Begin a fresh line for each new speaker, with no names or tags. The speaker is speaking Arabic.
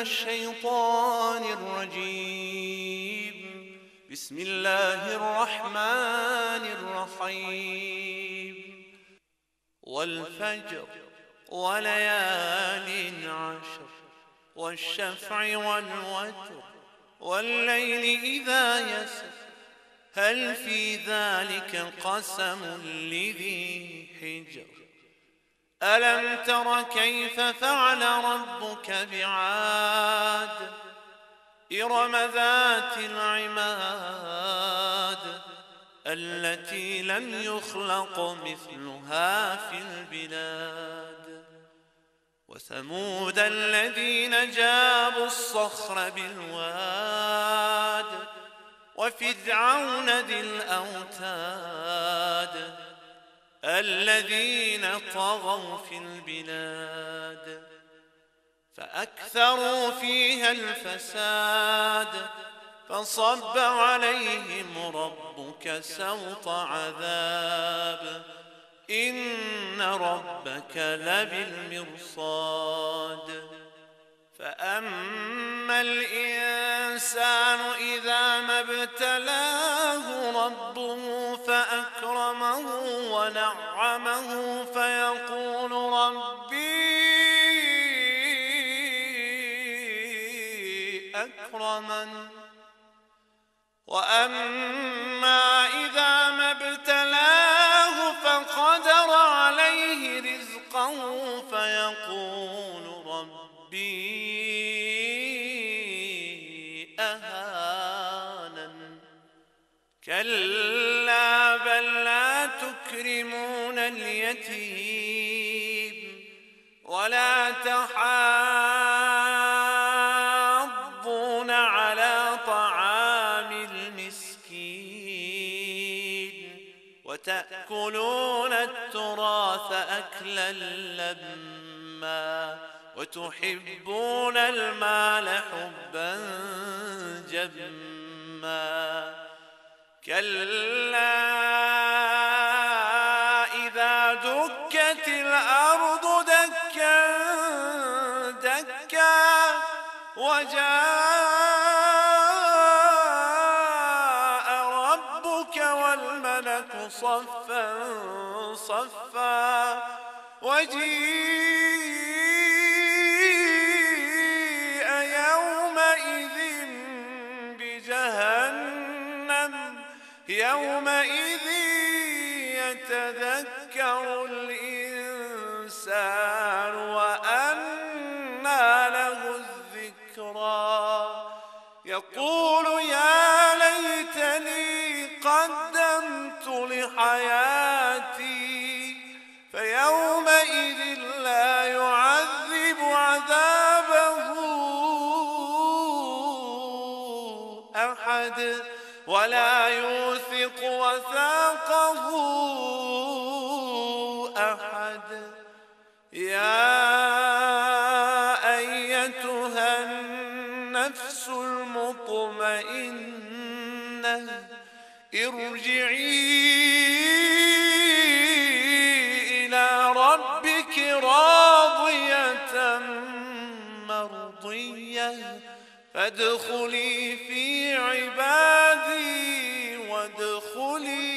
الشيطان الرجيم. بسم الله الرحمن الرحيم. والفجر وليال عشر والشفع والوتر والليل إذا يسر هل في ذلك قسم لذي حجر ألم تر كيف فعل ربك بعاد إرم ذات العماد التي لم يخلق مثلها في البلاد وثمود الذين جابوا الصخر بالواد وفرعون ذي الأوتاد الذين طغوا في البلاد فأكثروا فيها الفساد فصب عليهم ربك سوط عذاب إن ربك لبالمرصاد فأما الإنسان إذا ما ابتلاه ربه فأكرمه ونعمه فيقول ربي أكرمن وأما إذا ما ابتلاه فقدر عليه رزقه فيقول ربي أهانن كلا بل لا تكرمون اليتيم ولا تحاضون على طعام المسكين وتأكلون التراث أكلا لما وتحبون المال حبا جما كلا إذا دكت الأرض دكا دكا وجاء ربك والملك صفا صفا وجيء يومئذ بجهنم يومئذ يتذكر الإنسان وأنى له الذكرى يقول يا ليتني قدمت لحياتي فيومئذ لا يعذب عذابه أحد ولا يوثق وثاقه أحد يا أيتها النفس المطمئنة ارجعي إلى ربك راضية مرضية فادخلي في عبادي وادخلي